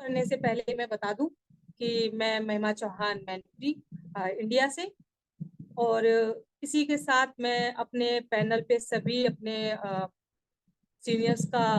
करने से पहले मैं बता दूं कि मैं महिमा चौहान मैनपुरी इंडिया से, और इसी के साथ मैं अपने पैनल पे सभी अपने सीनियर्स का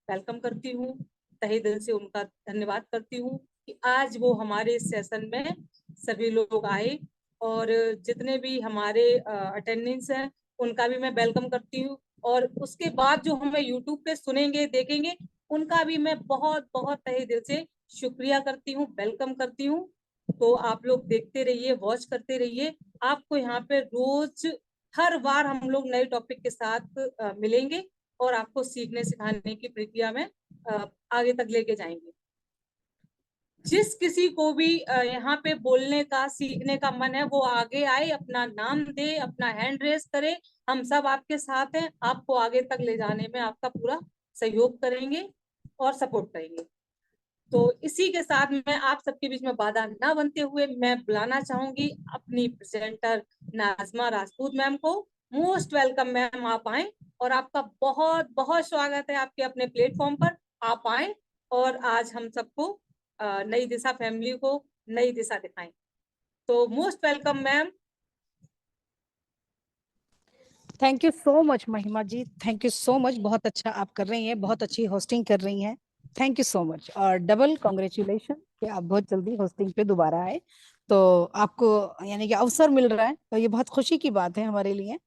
वेलकम करती हूँ, तहे दिल से उनका धन्यवाद करती हूँ कि आज वो हमारे सेशन में सभी लोग आए, और जितने भी हमारे अटेंडेंस हैं उनका भी मैं वेलकम करती हूँ, और उसके बाद जो हमें यूट्यूब पे सुनेंगे देखेंगे उनका भी मैं बहुत बहुत तहे दिल से शुक्रिया करती हूँ, वेलकम करती हूँ। तो आप लोग देखते रहिए, वॉच करते रहिए, आपको यहाँ पे रोज हर बार हम लोग नए टॉपिक के साथ मिलेंगे और आपको सीखने सिखाने की प्रक्रिया में आगे तक लेके जाएंगे। जिस किसी को भी यहाँ पे बोलने का सीखने का मन है वो आगे आए, अपना नाम दे, अपना हैंड रेस करे, हम सब आपके साथ हैं, आपको आगे तक ले जाने में आपका पूरा सहयोग करेंगे और सपोर्ट करेंगे। तो इसी के साथ मैं आप सबके बीच में बाधा ना बनते हुए मैं बुलाना चाहूंगी अपनी प्रेजेंटर नाजमा राजपूत मैम को। मोस्ट वेलकम मैम, आप आए और आपका बहुत बहुत स्वागत है आपके अपने प्लेटफॉर्म पर। आप आए और आज हम सबको नई दिशा फैमिली को नई दिशा दिखाएं। तो most welcome ma'am. Thank you so much महिमा जी, थैंक यू सो मच। बहुत अच्छा आप कर रही हैं, बहुत अच्छी होस्टिंग कर रही हैं, थैंक यू सो मच। और डबल कॉन्ग्रेचुलेशन कि आप बहुत जल्दी होस्टिंग पे दोबारा आए, तो आपको यानी कि अवसर मिल रहा है, तो ये बहुत खुशी की बात है हमारे लिए।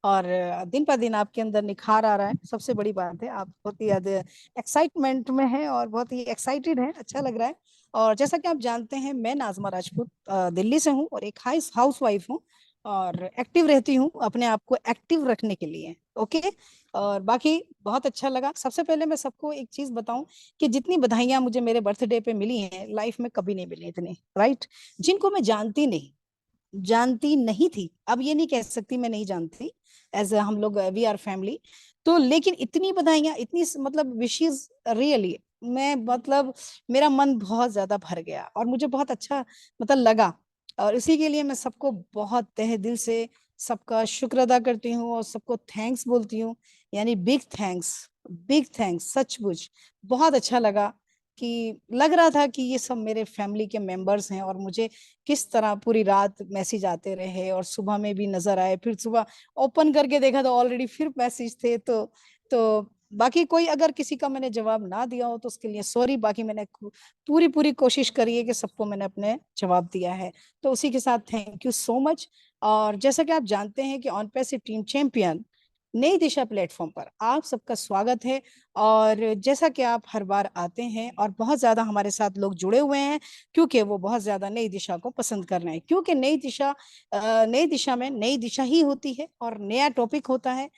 और दिन पर दिन आपके अंदर निखार आ रहा है, सबसे बड़ी बात है। आप बहुत ही ज्यादा एक्साइटमेंट में हैं और बहुत ही एक्साइटेड हैं, अच्छा लग रहा है। और जैसा कि आप जानते हैं, मैं नाजमा राजपूत दिल्ली से हूँ और एक हाउस वाइफ हूँ, और एक्टिव रहती हूँ अपने आप को एक्टिव रखने के लिए। ओके। और बाकी बहुत अच्छा लगा। सबसे पहले मैं सबको एक चीज बताऊं कि जितनी बधाइयां मुझे मेरे बर्थडे पे मिली हैं लाइफ में कभी नहीं मिली इतनी, राइट। जिनको मैं जानती नहीं थी, अब ये नहीं कह सकती मैं नहीं जानती, एज हम लोग वी आर फैमिली, तो लेकिन इतनी बधाइयां, इतनी मतलब विशेष, रियली मैं मतलब मेरा मन बहुत ज्यादा भर गया और मुझे बहुत अच्छा मतलब लगा। और इसी के लिए मैं सबको बहुत तहे दिल से सबका शुक्र अदा करती हूँ और सबको थैंक्स बोलती हूँ, यानी बिग थैंक्स, बिग थैंक्स। सचमुच बहुत अच्छा लगा कि लग रहा था कि ये सब मेरे फैमिली के मेंबर्स हैं, और मुझे किस तरह पूरी रात मैसेज आते रहे और सुबह में भी नजर आए, फिर सुबह ओपन करके देखा तो ऑलरेडी फिर मैसेज थे। तो बाकी कोई अगर किसी का मैंने जवाब ना दिया हो तो उसके लिए सॉरी, बाकी मैंने पूरी पूरी कोशिश करी है कि सबको मैंने अपने जवाब दिया है। तो उसी के साथ थैंक यू सो मच। और जैसा कि आप जानते हैं कि ऑन पैसिव टीम चैंपियन नई दिशा प्लेटफॉर्म पर आप सबका स्वागत है। और जैसा कि आप हर बार आते हैं और बहुत ज्यादा हमारे साथ लोग जुड़े हुए हैं, क्योंकि वो बहुत ज्यादा नई दिशा को पसंद कर रहे हैं, क्योंकि नई दिशा में नई दिशा ही होती है और नया टॉपिक होता है।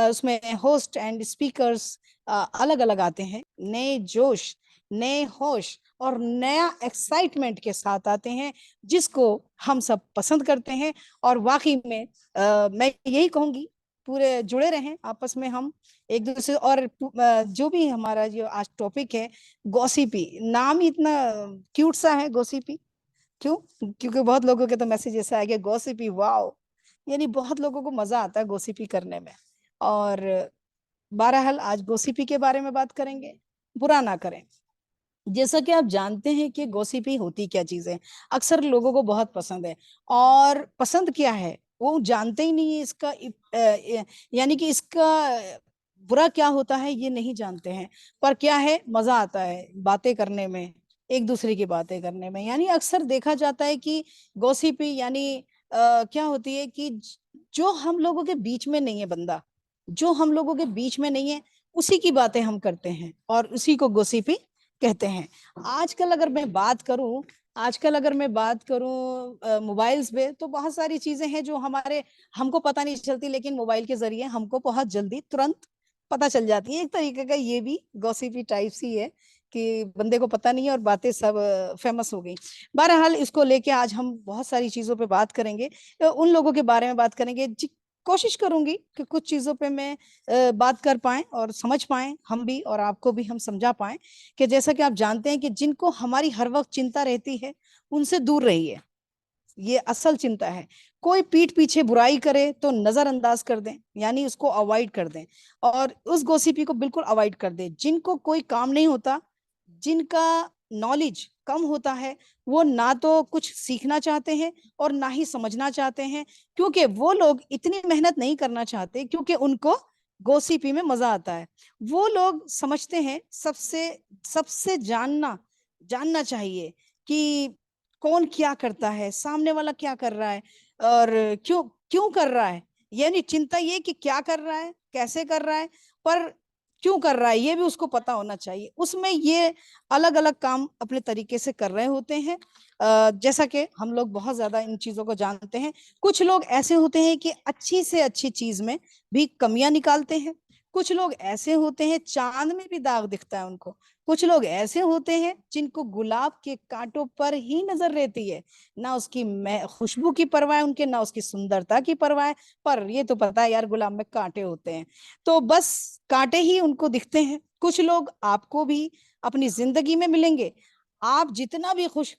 उसमें होस्ट एंड स्पीकर्स अलग अलग आते हैं, नए जोश, नए होश और नया एक्साइटमेंट के साथ आते हैं, जिसको हम सब पसंद करते हैं। और वाकई में मैं यही कहूंगी, पूरे जुड़े रहें आपस में हम एक दूसरे। और जो भी हमारा जो आज टॉपिक है, गॉसिपी, नाम ही इतना क्यूट सा है, गॉसिपी। क्यों? क्योंकि बहुत लोगों के तो मैसेज ऐसा आ गया, गॉसिपी वाओ, यानी बहुत लोगों को मजा आता है गॉसिपी करने में। और बहरहाल आज गॉसिपी के बारे में बात करेंगे, बुरा ना करें। जैसा कि आप जानते हैं कि गॉसिपी होती क्या चीज है, अक्सर लोगों को बहुत पसंद है, और पसंद क्या है वो जानते ही नहीं है इसका यानी कि इसका बुरा क्या होता है ये नहीं जानते हैं। पर क्या है, मजा आता है बातें करने में, एक दूसरे की बातें करने में। यानी अक्सर देखा जाता है कि गॉसिपी यानी क्या होती है कि जो हम लोगों के बीच में नहीं है, बंदा जो हम लोगों के बीच में नहीं है, उसी की बातें हम करते हैं और उसी को गॉसिपी कहते हैं। आजकल अगर मैं बात करूं मोबाइल्स पे, तो बहुत सारी चीजें हैं जो हमारे हमको पता नहीं चलती, लेकिन मोबाइल के जरिए हमको बहुत जल्दी तुरंत पता चल जाती है। एक तरीके का ये भी गॉसिपी टाइप्स ही है कि बंदे को पता नहीं है और बातें सब फेमस हो गई। बहरहाल इसको लेके आज हम बहुत सारी चीजों पे बात करेंगे, उन लोगों के बारे में बात करेंगे। कोशिश करूंगी कि कुछ चीजों पे मैं बात कर पाए और समझ पाए, हम भी और आपको भी हम समझा पाए कि जैसा कि आप जानते हैं कि जिनको हमारी हर वक्त चिंता रहती है उनसे दूर रहिए, ये असल चिंता है। कोई पीठ पीछे बुराई करे तो नजरअंदाज कर दें, यानी उसको अवॉइड कर दें, और उस गॉसिपी को बिल्कुल अवॉइड कर दें। जिनको कोई काम नहीं होता, जिनका नॉलेज कम होता है वो ना तो कुछ सीखना चाहते हैं और ना ही समझना चाहते हैं, क्योंकि वो लोग इतनी मेहनत नहीं करना चाहते, क्योंकि उनको गोसिपी में मजा आता है। वो लोग समझते हैं सबसे सबसे जानना जानना चाहिए कि कौन क्या करता है, सामने वाला क्या कर रहा है और क्यों क्यों कर रहा है। यानी चिंता ये कि क्या कर रहा है, कैसे कर रहा है, पर क्यों कर रहा है ये भी उसको पता होना चाहिए। उसमें ये अलग अलग काम अपने तरीके से कर रहे होते हैं। जैसा कि हम लोग बहुत ज्यादा इन चीजों को जानते हैं। कुछ लोग ऐसे होते हैं कि अच्छी से अच्छी चीज में भी कमियां निकालते हैं। कुछ लोग ऐसे होते हैं चांद में भी दाग दिखता है उनको। कुछ लोग ऐसे होते हैं जिनको गुलाब के कांटों पर ही नजर रहती है, ना उसकी खुशबू की परवाह है उनके, ना उसकी सुंदरता की परवाह है, पर ये तो पता है यार गुलाब में कांटे होते हैं, तो बस कांटे ही उनको दिखते हैं। कुछ लोग आपको भी अपनी जिंदगी में मिलेंगे, आप जितना भी खुश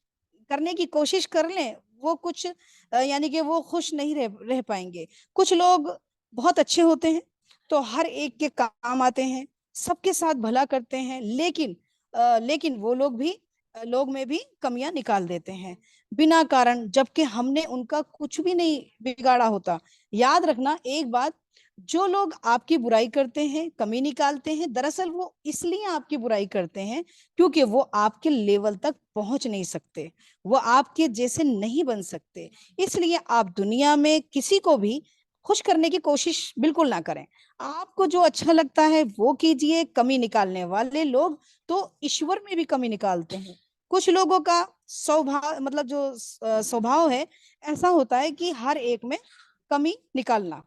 करने की कोशिश कर लें वो कुछ यानी कि वो खुश नहीं रह पाएंगे। कुछ लोग बहुत अच्छे होते हैं तो हर एक के काम आते हैं, सबके साथ भला करते हैं, लेकिन वो लोग भी लोग में भी कमियां निकाल देते हैं बिना कारण, जबकि हमने उनका कुछ भी नहीं बिगाड़ा होता। याद रखना एक बात, जो लोग आपकी बुराई करते हैं, कमी निकालते हैं, दरअसल वो इसलिए आपकी बुराई करते हैं क्योंकि वो आपके लेवल तक पहुंच नहीं सकते, वो आपके जैसे नहीं बन सकते। इसलिए आप दुनिया में किसी को भी खुश करने की कोशिश बिल्कुल ना करें। आपको जो अच्छा लगता है वो कीजिए। कमी निकालने वाले लोग तो ईश्वर में भी कमी निकालते हैं। कुछ लोगों का स्वभाव मतलब जो स्वभाव है ऐसा होता है कि हर एक में कमी निकालना।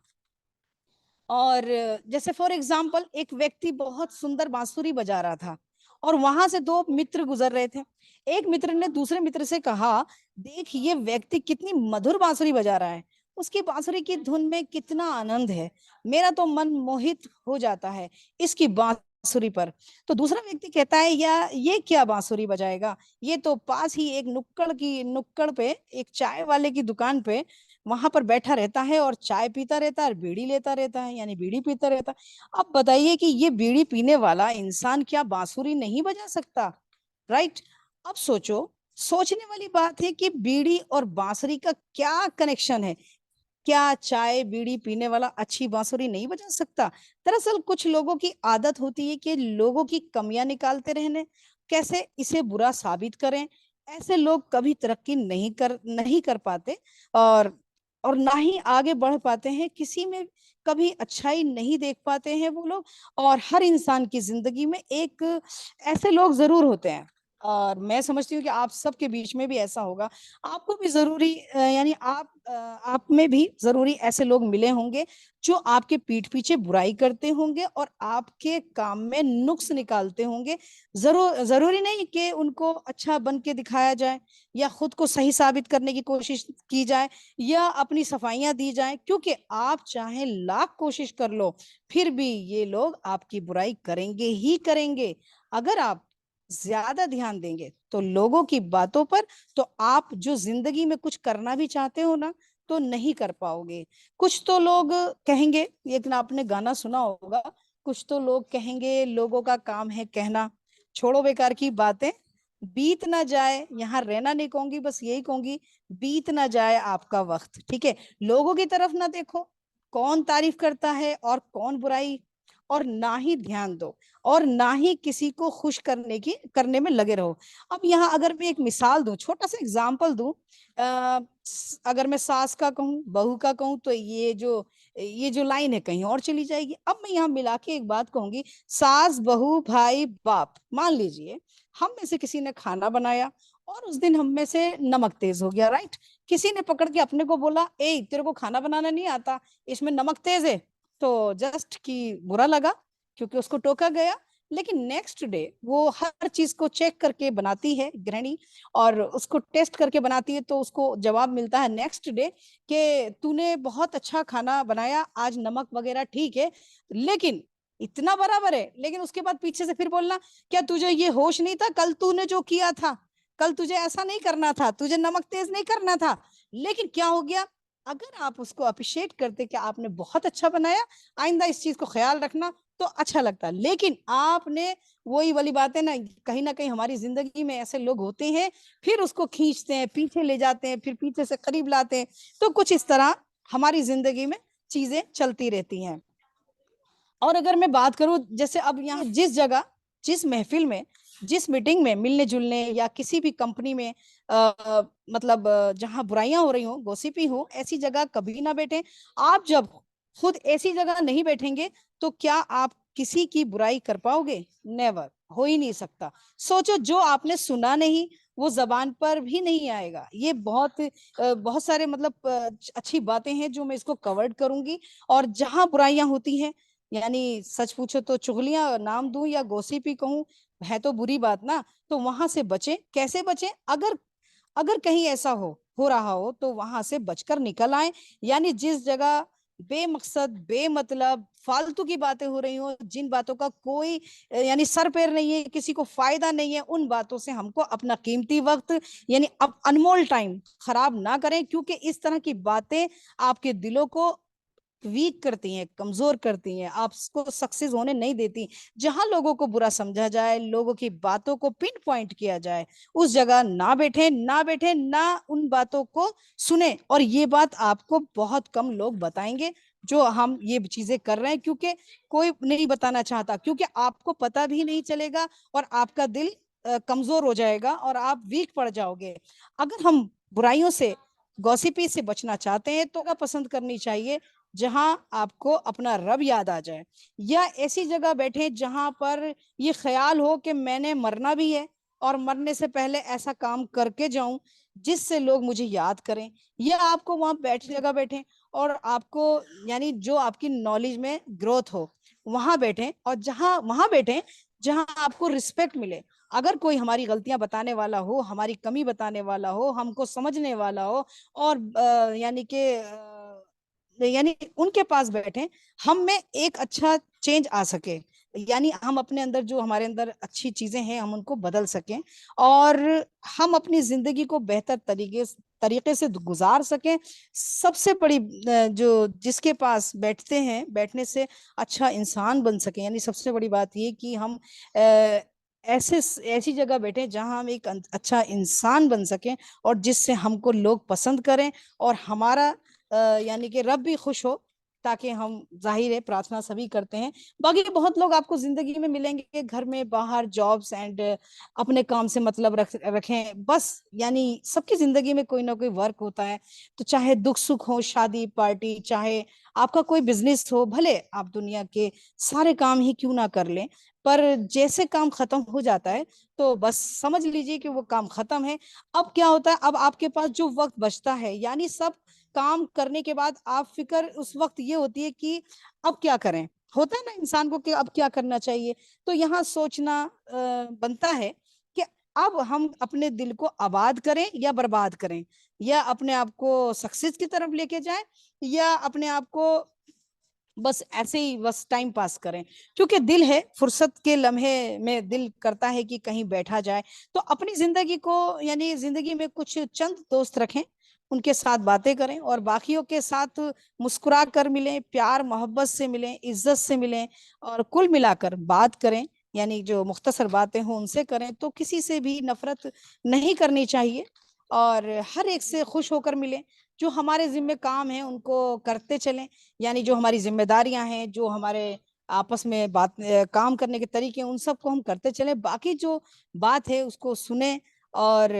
और जैसे फॉर एग्जाम्पल एक व्यक्ति बहुत सुंदर बांसुरी बजा रहा था और वहां से दो मित्र गुजर रहे थे। एक मित्र ने दूसरे मित्र से कहा, देख ये व्यक्ति कितनी मधुर बांसुरी बजा रहा है, उसकी बांसुरी की धुन में कितना आनंद है, मेरा तो मन मोहित हो जाता है इसकी बांसुरी पर। तो दूसरा व्यक्ति कहता है, या ये क्या बांसुरी बजाएगा, ये तो पास ही एक नुक्कड़ पे एक चाय वाले की दुकान पे वहां पर बैठा रहता है और चाय पीता रहता है और बीड़ी लेता रहता है, यानी बीड़ी पीता रहता है। अब बताइए कि ये बीड़ी पीने वाला इंसान क्या बांसुरी नहीं बजा सकता, राइट। अब सोचो, सोचने वाली बात है कि बीड़ी और बांसुरी का क्या कनेक्शन है। क्या चाय बीड़ी पीने वाला अच्छी बांसुरी नहीं बजा सकता। दरअसल कुछ लोगों की आदत होती है कि लोगों की कमियां निकालते रहने, कैसे इसे बुरा साबित करें। ऐसे लोग कभी तरक्की नहीं कर पाते और ना ही आगे बढ़ पाते हैं, किसी में कभी अच्छाई नहीं देख पाते हैं वो लोग। और हर इंसान की जिंदगी में एक ऐसे लोग जरूर होते हैं, और मैं समझती हूँ कि आप सबके बीच में भी ऐसा होगा। आपको भी जरूरी यानी आप में भी जरूरी ऐसे लोग मिले होंगे जो आपके पीठ पीछे बुराई करते होंगे और आपके काम में नुक्स निकालते होंगे। जरूरी नहीं कि उनको अच्छा बन के दिखाया जाए या खुद को सही साबित करने की कोशिश की जाए या अपनी सफाइयां दी जाए, क्योंकि आप चाहे लाख कोशिश कर लो फिर भी ये लोग आपकी बुराई करेंगे ही करेंगे। अगर आप ज्यादा ध्यान देंगे तो लोगों की बातों पर, तो आप जो जिंदगी में कुछ करना भी चाहते हो ना तो नहीं कर पाओगे। कुछ तो लोग कहेंगे, एक ना आपने गाना सुना होगा, कुछ तो लोग कहेंगे लोगों का काम है कहना, छोड़ो बेकार की बातें, बीत ना जाए, यहाँ रहना नहीं कहूंगी, बस यही कहूंगी, बीत ना जाए आपका वक्त, ठीक है। लोगों की तरफ ना देखो कौन तारीफ करता है और कौन बुराई, और ना ही ध्यान दो और ना ही किसी को खुश करने में लगे रहो। अब यहाँ अगर मैं एक मिसाल दूं, छोटा सा एग्जांपल दूं, अगर मैं सास का कहूँ बहू का कहूँ तो ये जो लाइन है कहीं और चली जाएगी। अब मैं यहाँ मिला के एक बात कहूंगी, सास बहू भाई बाप, मान लीजिए हम में से किसी ने खाना बनाया और उस दिन हम में से नमक तेज हो गया, राइट। किसी ने पकड़ के अपने को बोला, ए तेरे को खाना बनाना नहीं आता, इसमें नमक तेज है, तो जस्ट कि बुरा लगा क्योंकि उसको टोका गया। लेकिन नेक्स्ट डे वो हर चीज को चेक करके बनाती है गृहिणी और उसको टेस्ट करके बनाती है, तो उसको जवाब मिलता है नेक्स्ट डे कि तूने बहुत अच्छा खाना बनाया, आज नमक वगैरह ठीक है, लेकिन इतना बराबर है। लेकिन उसके बाद पीछे से फिर बोलना, क्या तुझे ये होश नहीं था, कल तूने जो किया था, कल तुझे ऐसा नहीं करना था, तुझे नमक तेज नहीं करना था। लेकिन क्या हो गया, अगर आप उसको अप्रिशिएट करते कि आपने बहुत अच्छा बनाया, आइंदा इस चीज को ख्याल रखना, तो अच्छा लगता है। लेकिन आपने वही वाली बात है ना कहीं हमारी जिंदगी में ऐसे लोग होते हैं, फिर उसको खींचते हैं, पीछे ले जाते हैं, फिर पीछे से करीब लाते हैं। तो कुछ इस तरह हमारी जिंदगी में चीजें चलती रहती हैं। और अगर मैं बात करूं, जैसे अब यहाँ जिस जगह, जिस महफिल में, जिस मीटिंग में मिलने जुलने या किसी भी कंपनी में मतलब जहां बुराइयां हो रही हो, गॉसिपी हो, ऐसी जगह कभी ना बैठे। आप जब खुद ऐसी जगह नहीं बैठेंगे तो क्या आप किसी की बुराई कर पाओगे? नेवर, हो ही नहीं सकता। सोचो, जो आपने सुना नहीं वो जबान पर भी नहीं आएगा। ये बहुत सारे मतलब अच्छी बातें हैं जो मैं इसको कवर्ड करूंगी। और जहां बुराइयां होती हैं, यानी सच पूछो तो चुगलियां नाम दूं या गॉसिपी कहूं, है तो बुरी बात ना, तो वहां से बचे। कैसे बचे? अगर अगर कहीं ऐसा हो रहा हो तो वहां से बचकर निकल आए। यानी जिस जगह बेमकसद, बेमतलब, फालतू की बातें हो रही हो, जिन बातों का कोई यानी सर पैर नहीं है, किसी को फायदा नहीं है, उन बातों से हमको अपना कीमती वक्त यानी अब अनमोल टाइम खराब ना करें। क्योंकि इस तरह की बातें आपके दिलों को वीक करती हैं, कमजोर करती हैं, आपको सक्सेस होने नहीं देती। जहां लोगों को बुरा समझा जाए, लोगों की बातों को पिन पॉइंट किया जाए, उस जगह ना बैठे, ना बैठे, ना उन बातों को सुने। और ये बात आपको बहुत कम लोग बताएंगे जो हम ये चीजें कर रहे हैं, क्योंकि कोई नहीं बताना चाहता, क्योंकि आपको पता भी नहीं चलेगा और आपका दिल कमजोर हो जाएगा और आप वीक पड़ जाओगे। अगर हम बुराइयों से, गॉसिपी से बचना चाहते हैं तो क्या पसंद करनी चाहिए? जहां आपको अपना रब याद आ जाए, या ऐसी जगह बैठे जहां पर ये ख्याल हो कि मैंने मरना भी है और मरने से पहले ऐसा काम करके जाऊं जिससे लोग मुझे याद करें। या आपको वहां जगह बैठे और आपको यानी जो आपकी नॉलेज में ग्रोथ हो, वहां बैठे। और जहां वहां बैठे जहां आपको रिस्पेक्ट मिले। अगर कोई हमारी गलतियां बताने वाला हो, हमारी कमी बताने वाला हो, हमको समझने वाला हो, और यानी उनके पास बैठे, हम में एक अच्छा चेंज आ सके, यानी हम अपने अंदर जो हमारे अंदर अच्छी चीजें हैं हम उनको बदल सकें, और हम अपनी जिंदगी को बेहतर तरीके से गुजार सकें। सबसे बड़ी जो जिसके पास बैठते हैं, बैठने से अच्छा इंसान बन सके। यानी सबसे बड़ी बात ये कि हम ऐसे ऐसी जगह बैठे जहां हम एक अच्छा इंसान बन सकें, और जिससे हमको लोग पसंद करें और हमारा यानी कि रब भी खुश हो। ताकि हम, जाहिर है प्रार्थना सभी करते हैं। बाकी बहुत लोग आपको जिंदगी में मिलेंगे, घर में, बाहर, जॉब्स एंड अपने काम से मतलब रखें बस। यानी सबकी जिंदगी में कोई ना कोई वर्क होता है। तो चाहे दुख सुख हो, शादी पार्टी, चाहे आपका कोई बिजनेस हो, भले आप दुनिया के सारे काम ही क्यों ना कर लें, पर जैसे काम खत्म हो जाता है तो बस समझ लीजिए कि वो काम खत्म है। अब क्या होता है, अब आपके पास जो वक्त बचता है, यानी सब काम करने के बाद आप फिक्र उस वक्त ये होती है कि अब क्या करें। होता है ना इंसान को कि अब क्या करना चाहिए। तो यहाँ सोचना बनता है कि अब हम अपने दिल को आबाद करें या बर्बाद करें, या अपने आप को सक्सेस की तरफ लेके जाएं, या अपने आप को बस ऐसे ही बस टाइम पास करें। क्योंकि दिल है, फुर्सत के लम्हे में दिल करता है कि कहीं बैठा जाए। तो अपनी जिंदगी को, यानी जिंदगी में कुछ चंद दोस्त रखें, उनके साथ बातें करें, और बाकियों के साथ मुस्कुरा कर मिलें, प्यार मोहब्बत से मिलें, इज्जत से मिलें, और कुल मिलाकर बात करें। यानी जो मुख्तसर बातें हों उनसे करें। तो किसी से भी नफरत नहीं करनी चाहिए, और हर एक से खुश होकर मिलें। जो हमारे जिम्मे काम है उनको करते चलें। यानी जो हमारी जिम्मेदारियां हैं, जो हमारे आपस में काम करने के तरीके हैं, उन सबको हम करते चलें। बाकी जो बात है उसको सुने और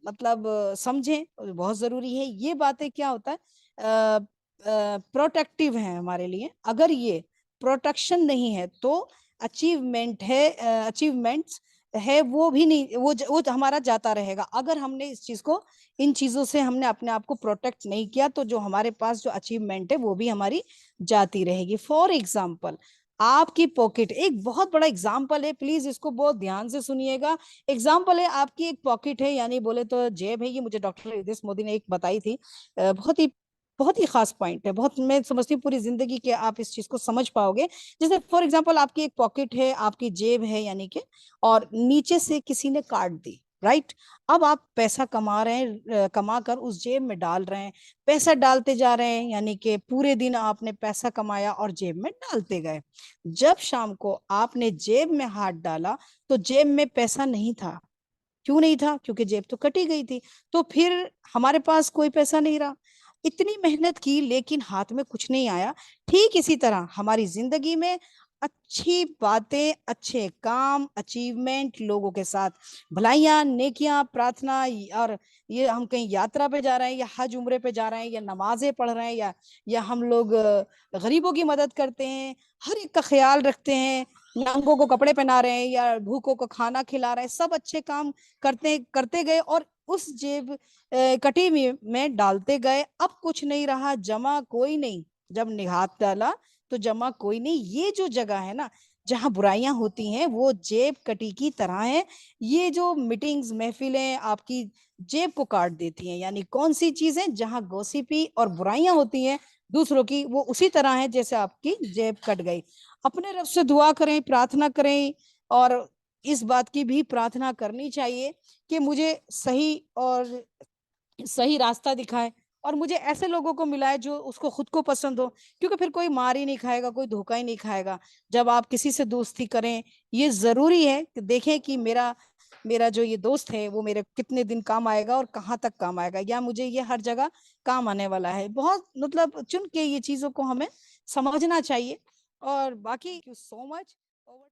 मतलब समझें, बहुत जरूरी है। ये बातें क्या होता है, प्रोटेक्टिव है हमारे लिए। अगर ये प्रोटेक्शन नहीं है तो अचीवमेंट है, अचीवमेंट्स है वो भी नहीं, वो हमारा जाता रहेगा। अगर हमने इस चीज को, इन चीजों से हमने अपने आप को प्रोटेक्ट नहीं किया, तो जो हमारे पास जो अचीवमेंट है वो भी हमारी जाती रहेगी। फॉर एग्जाम्पल, आपकी पॉकेट एक बहुत बड़ा एग्जाम्पल है, प्लीज इसको बहुत ध्यान से सुनिएगा। एग्जाम्पल है, आपकी एक पॉकेट है, यानी बोले तो जेब है। ये मुझे डॉक्टर इद्रिस मोदी ने एक बताई थी, बहुत ही खास पॉइंट है। बहुत, मैं समझती हूँ पूरी जिंदगी के आप इस चीज को समझ पाओगे। जैसे फॉर एग्जाम्पल, आपकी एक पॉकेट है, आपकी जेब है यानी कि, और नीचे से किसी ने काट दी, राइट। अब आप पैसा कमा रहे हैं, कमा कर उस जेब में डाल रहे हैं, पैसा डालते जा रहे हैं, यानी कि पूरे दिन आपने पैसा कमाया और जेब में डालते गए। जब शाम को आपने जेब में हाथ डाला तो जेब में पैसा नहीं था। क्यों नहीं था? क्योंकि जेब तो कटी गई थी। तो फिर हमारे पास कोई पैसा नहीं रहा। इतनी मेहनत की लेकिन हाथ में कुछ नहीं आया। ठीक इसी तरह हमारी जिंदगी में अच्छी बातें, अच्छे काम, अचीवमेंट, लोगों के साथ भलाइयाँ, नेकियां, प्रार्थना, और ये हम कहीं यात्रा पे जा रहे हैं या हज उम्रे पे जा रहे हैं या नमाजें पढ़ रहे हैं या हम लोग गरीबों की मदद करते हैं, हर एक का ख्याल रखते हैं, नंगों को कपड़े पहना रहे हैं या भूखों को खाना खिला रहे हैं, सब अच्छे काम करते करते गए और उस जेब कटी में डालते गए। अब कुछ नहीं रहा, जमा कोई नहीं। जब हाथ डाला तो जमा कोई नहीं। ये जो जगह है ना जहाँ बुराइयां होती हैं वो जेब कटी की तरह है। ये जो मीटिंग्स, महफिलें आपकी जेब को काट देती हैं। यानी कौन सी चीजें जहाँ गॉसिपी और बुराइयां होती हैं दूसरों की, वो उसी तरह है जैसे आपकी जेब कट गई। अपने रब से दुआ करें, प्रार्थना करें, और इस बात की भी प्रार्थना करनी चाहिए कि मुझे सही रास्ता दिखाए और मुझे ऐसे लोगों को मिलाए जो उसको खुद को पसंद हो। क्योंकि फिर कोई मार ही नहीं खाएगा, कोई धोखा ही नहीं खाएगा जब आप किसी से दोस्ती करें। ये जरूरी है कि देखें कि मेरा मेरा जो ये दोस्त है वो मेरे कितने दिन काम आएगा और कहाँ तक काम आएगा, या मुझे ये हर जगह काम आने वाला है। बहुत मतलब चुन के ये चीजों को हमें समझना चाहिए। और बाकी सो मच।